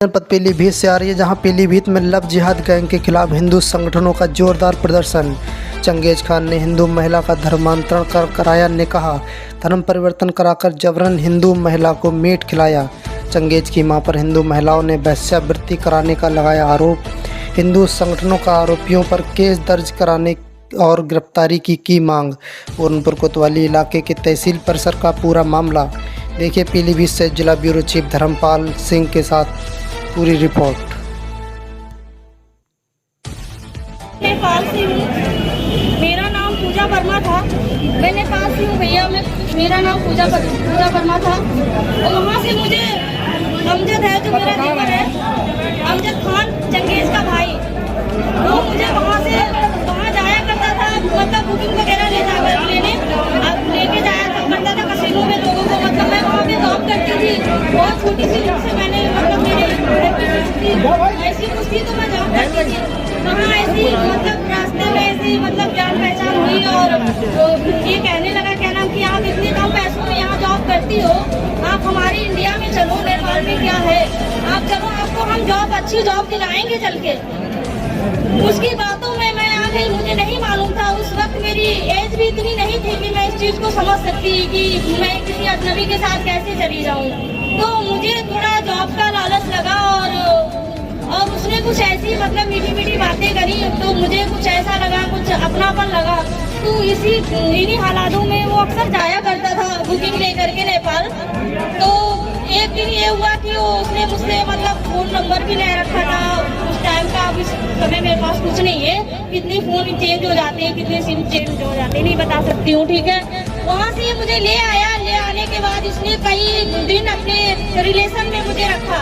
जनपद पीलीभीत से आ रही है, जहां पीलीभीत में लव जिहाद गैंग के खिलाफ हिंदू संगठनों का जोरदार प्रदर्शन। चंगेज खान ने हिंदू महिला का धर्मांतरण कराया निकाह, धर्म परिवर्तन कराकर जबरन हिंदू महिला को मीट खिलाया। चंगेज की मां पर हिंदू महिलाओं ने वेश्यावृत्ति कराने का लगाया आरोप। हिंदू संगठनों का आरोपियों पर केस दर्ज कराने और गिरफ्तारी की मांग। पूरनपुर कोतवाली इलाके के तहसील परिसर का पूरा मामला देखिए पीलीभीत से जिला ब्यूरो चीफ धर्मपाल सिंह के साथ पूरी रिपोर्ट। नेपाल से हूँ, मेरा नाम पूजा वर्मा था। मैं नेपाल से हूँ भैया, मेरा नाम पूजा वर्मा था। और वहाँ से मुझे अमजद है जो मेरा नेबर है, अमजद खान चंगेज का भाई, वो मुझे वहाँ जाया करता था, मतलब बुकिंग वगैरह लेके जाया करता था कसीनो में लोगों को। मतलब मैं वहाँ पे जॉब करती थी, बहुत छोटी सी से मैंने मतलब मेरी ऐसी कुछ थी तो मैं जॉब करती थी वहाँ। ऐसी मतलब रास्ते में ऐसी मतलब जान पहचान हुई और ये कहने लगा क्या नाम कि आप इतने कम पैसों में यहाँ जॉब करती हो, आप हमारी इंडिया में चलो, नेपाल में क्या है, आप चलो, आपको हम अच्छी जॉब दिलाएंगे चल के। उसकी बातों में मैं आ गई, मुझे नहीं मालूम था उस वक्त, मेरी एज भी इतनी नहीं थी कि मैं इस चीज को समझ सकती कि मैं किसी अजनबी के साथ कैसे चली जाऊँ। तो मुझे थोड़ा जॉब का लालच लगा और उसने कुछ ऐसी मतलब मीठी बातें करी, तो मुझे कुछ ऐसा लगा, कुछ अपनापन लगा। तो इन्हीं हालातों में वो अक्सर जाया करता था बुकिंग लेकर के नेपाल। तो एक दिन ये हुआ कि उसने मुझसे मतलब फोन नंबर भी ले रखा था उस टाइम का। अभी समय मेरे पास कुछ नहीं है, कितने फोन चेंज हो जाते हैं, कितने सिम चेंज हो जाते हैं नहीं बता सकती हूँ, ठीक है। वहाँ से मुझे ले आया, ले आने के बाद इसने कई दिन अपने रिलेशन में मुझे रखा,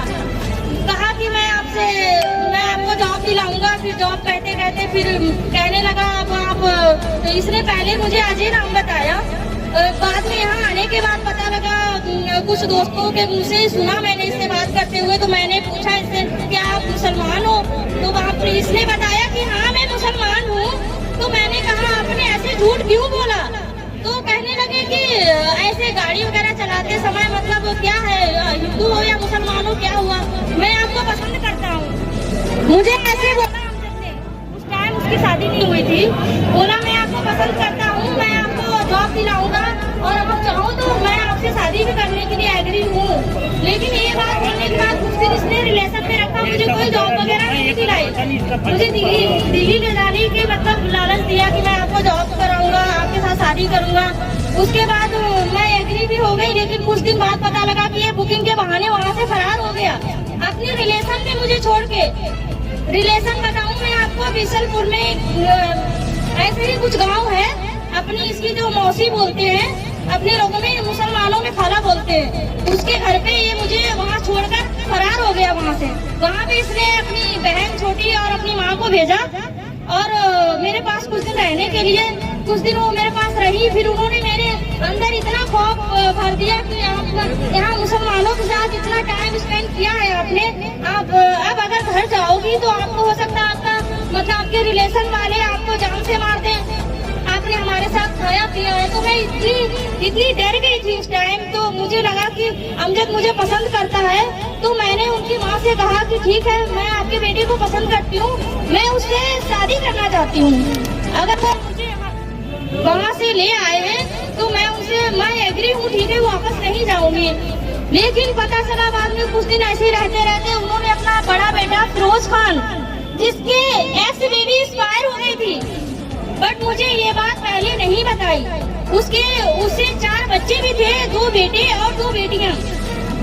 कहा कि मैं आपको जॉब दिलाऊंगा। फिर जॉब कहते फिर कहने लगा आप इसने पहले मुझे अजय नाम बताया, बाद में यहाँ आने के बाद पता लगा, कुछ दोस्तों के मुँह से सुना मैंने इससे बात करते हुए। तो मैंने पूछा इससे क्या आप मुसलमान हो, तो वहाँ पर इसने बताया कि हाँ मैं मुसलमान हूँ। तो मैंने कहा आपने ऐसे झूठ क्यों बोला, तो कहने लगे कि ऐसे गाड़ी वगैरह चलाते समय मतलब क्या है, हिंदू हो या मुसलमान हो, क्या हुआ, मैं आपको पसंद करता हूँ। मुझे ऐसे बोला अमजद ने, उस टाइम उसकी शादी नहीं हुई थी, बोला मैं आपको पसंद करता हूँ, मैं आपको जॉब दिलाऊंगा और अगर चाहूँ तो मैं आपसे शादी भी करने के लिए एग्री हूँ। लेकिन ये बात बोलने के बाद कुछ दिन इसने रिलेशन में रखा, मुझे कोई जॉब वगैरह नहीं दिलाई, मुझे दिल्ली ले जाने के मतलब लालच दिया कि मैं आपको जॉब कराऊंगा, आपके साथ शादी करूंगा। उसके बाद मैं एग्री भी हो गई, लेकिन कुछ दिन बाद पता लगा कि ये बुकिंग के बहाने वहाँ से फरार हो गया अपने रिलेशन में मुझे छोड़ के। रिलेशन बताऊं मैं आपको, बिशलपुर में ऐसे ही कुछ गांव है, अपनी इसकी जो मौसी बोलते हैं, अपने लोगों में मुसलमानों में खाला बोलते हैं, उसके घर पे ये मुझे वहाँ छोड़कर फरार हो गया। वहाँ से वहाँ पे इसने अपनी बहन छोटी और अपनी माँ को भेजा और मेरे पास कुछ दिन रहने के लिए, कुछ दिन वो मेरे पास रही। फिर उन्होंने मेरे अंदर इतना खौफ भर दिया कि यहाँ मुसलमानों के साथ इतना टाइम स्पेंड किया है आपने, आप अब अगर घर जाओगी तो आपको हो सकता है आपका मतलब आपके रिलेशन वाले आपको जान से मार दें, आपने हमारे साथ खाया पिया है। तो मैं इतनी डर गई थी उस टाइम। तो मुझे लगा कि अमजद मुझे पसंद करता है, तो मैंने उनकी माँ से कहा कि ठीक है, मैं आपकी बेटी को पसंद करती हूँ, मैं उससे शादी करना चाहती हूँ। अगर वो मुझे वहाँ से ले आए हैं तो मैं एग्री हूँ, ठीक है, वापस नहीं जाऊंगी। लेकिन पता चला बाद में कुछ दिन ऐसे रहते उन्होंने अपना बड़ा बेटा फिरोज खान, जिसके एक्स बेबी एक्सपायर हो गई थी, बट मुझे ये बात पहले नहीं बताई। उससे 4 बच्चे भी थे, 2 बेटे और 2 बेटियां।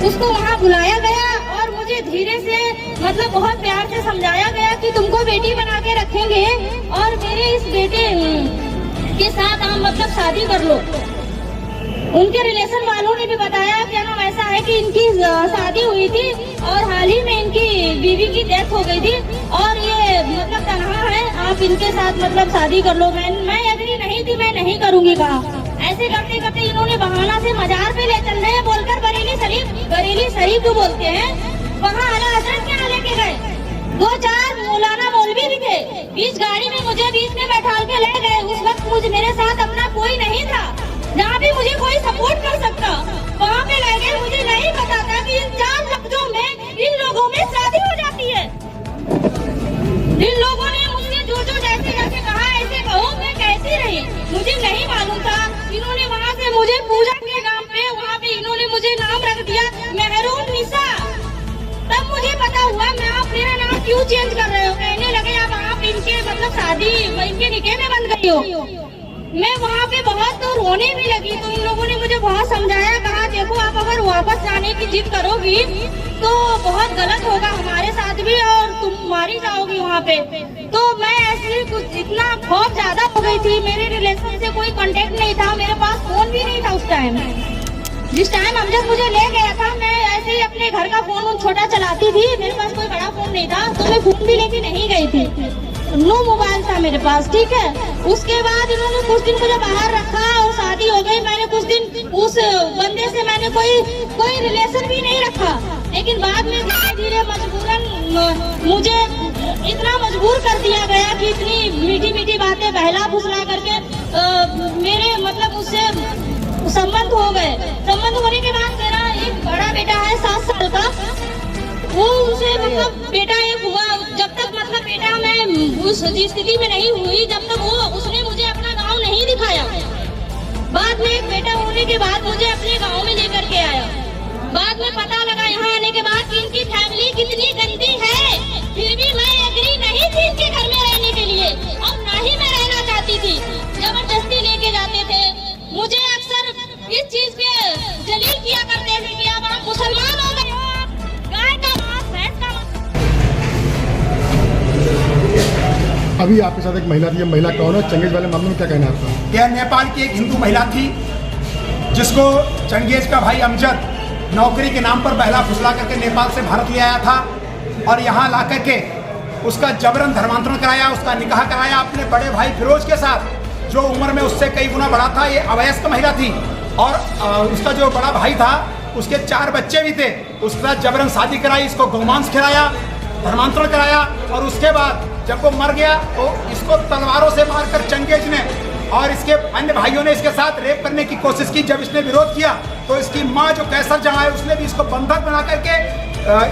उसको वहाँ बुलाया गया और मुझे धीरे से मतलब बहुत प्यार से समझाया गया कि तुमको बेटी बना के रखेंगे और मेरे इस बेटे के साथ आप मतलब शादी कर लो। उनके रिलेशन वालों ने भी बताया क्या नाम ऐसा है कि इनकी शादी हुई थी और हाल ही में इनकी बीवी की डेथ हो गई थी और ये मतलब तनहा है, आप इनके साथ मतलब शादी कर लो। मैं एग्री नहीं थी, मैं नहीं करूंगी कहा। ऐसे करते करते इन्होंने बहाना से मजार पे ले चल रहे हैं बोलकर बरेली शरीफ जो बोलते हैं, वहाँ आला हजरत के यहाँ लेके गए। 2-4 मौलाना मौलवी भी थे, इस गाड़ी में मुझे बीच में बैठा के ले गए। उस वक्त मेरे साथ अपना कोई नहीं था जहाँ भी मुझे कोई सपोर्ट कर सकता, वहाँ पे ले गए। मुझे नहीं पता था कि इन 4 लफ्जों में इन लोगों में दिन नहीं मालूम था। इन्होंने वहाँ से मुझे पूजा के नाम पे वहाँ पे इन्होंने मुझे नाम रख दिया मेहरून निशा। तब मुझे पता हुआ मैं आप मेरा नाम क्यों चेंज कर रहे हो। कहने लगे अब आप इनके मतलब शादी इनके निकाह में बन गई हो। मैं वहाँ पे बहुत तो रोने भी लगी। तो इन लोगों ने मुझे बहुत समझाया, कहा देखो आप अगर वापस जाने की जिद करोगी तो बहुत गलत होगा हमारे साथ भी और तुम मारी जाओगी वहाँ पे। तो मैं ऐसे कुछ इतना खौफ ज्यादा हो गई थी। मेरे रिलेशन से कोई कांटेक्ट नहीं था, मेरे पास फोन भी नहीं था उस टाइम। जिस टाइम अमजद मुझे ले गया था मैं ऐसे ही अपने घर का फोन छोटा चलाती थी, मेरे पास कोई बड़ा फोन नहीं था, तो मैं फोन भी लेके नहीं गई थी। नो मोबाइल था मेरे पास, ठीक है। उसके बाद इन्होंने कुछ दिन मुझे बाहर रखा और शादी हो गई। मैंने कुछ दिन उस बंदे से मैंने कोई रिलेशन भी नहीं रखा। लेकिन बाद में धीरे धीरे मजबूरन मुझे इतना मजबूर कर दिया गया कि इतनी मीठी मीठी बातें बहला फुसला करके मेरे मतलब उससे संबंध हो गए। संबंध होने के बाद मेरा एक बड़ा बेटा है 7 साल का, वो उसे मतलब बेटा एक हुआ। जब तक मतलब बेटा मैं उस स्थिति में नहीं हुई जब तक उसने मुझे अपना गांव नहीं दिखाया। बाद में एक बेटा होने के बाद मुझे अपने गांव में लेकर के आया। बाद में पता लगा यहाँ आने के बाद कि इनकी फैमिली कितनी गंदी है। फिर भी मैं एग्री नहीं थी इनके घर में रहने के लिए और ना ही मैं रहना चाहती थी। जबरदस्ती लेके जाते थे मुझे। अक्सर इस चीज पे जलील किया करते थे कि अब आप मुसलमान हो गए हो, गाय का मांस भैंस का मांस। अभी आपके साथ एक महिला थी, महिला कौन है? चंगेज वाले मामले में क्या कहना है आपका? यह नेपाल की एक हिंदू महिला थी जिसको चंगेज का भाई अमजद नौकरी के नाम पर बहला फुसला करके नेपाल से भारत ले आया था और यहाँ ला करके उसका जबरन धर्मांतरण कराया, उसका निकाह कराया अपने बड़े भाई फिरोज के साथ, जो उम्र में उससे कई गुना बड़ा था। ये अवयस्क महिला थी और उसका जो बड़ा भाई था उसके 4 बच्चे भी थे। उसके साथ जबरन शादी कराई, इसको गौमांस खिलाया, धर्मांतरण कराया और उसके बाद जब वो मर गया तो इसको तलवारों से मारकर चंगेज ने और इसके अन्य भाइयों ने इसके साथ रेप करने की कोशिश की। जब इसने विरोध किया तो इसकी माँ जो कैसर जहाँ है उसने भी इसको बंधक बना करके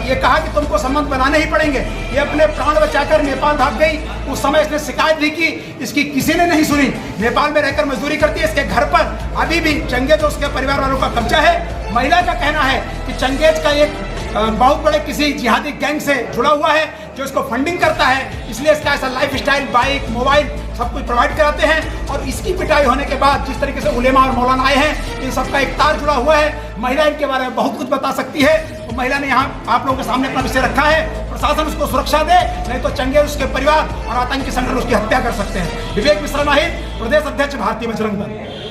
ये कहा कि तुमको संबंध बनाने ही पड़ेंगे। ये अपने प्राण बचाकर नेपाल भाग गई। उस समय इसने शिकायत भी की, इसकी किसी ने नहीं सुनी। नेपाल में रहकर मजदूरी करती है। इसके घर पर अभी भी चंगेज और उसके परिवार वालों का कब्जा है। महिला का कहना है कि चंगेज का एक बहुत बड़े किसी जिहादी गैंग से जुड़ा हुआ है जो इसको फंडिंग करता है, इसलिए इसका ऐसा लाइफ स्टाइल, बाइक, मोबाइल सब कुछ प्रोवाइड कराते हैं। और इसकी पिटाई होने के बाद जिस तरीके से उलेमा और मौलाना आए हैं, इन सबका एक तार जुड़ा हुआ है। महिला इनके बारे में बहुत कुछ बता सकती है। तो महिला ने यहाँ आप लोगों के सामने अपना विषय रखा है। प्रशासन उसको सुरक्षा दे, नहीं तो चंगेज, उसके परिवार और आतंकी संगठन उसकी हत्या कर सकते हैं। विवेक मिश्रा नाहिद, प्रदेश अध्यक्ष भारतीय बजरंग दल।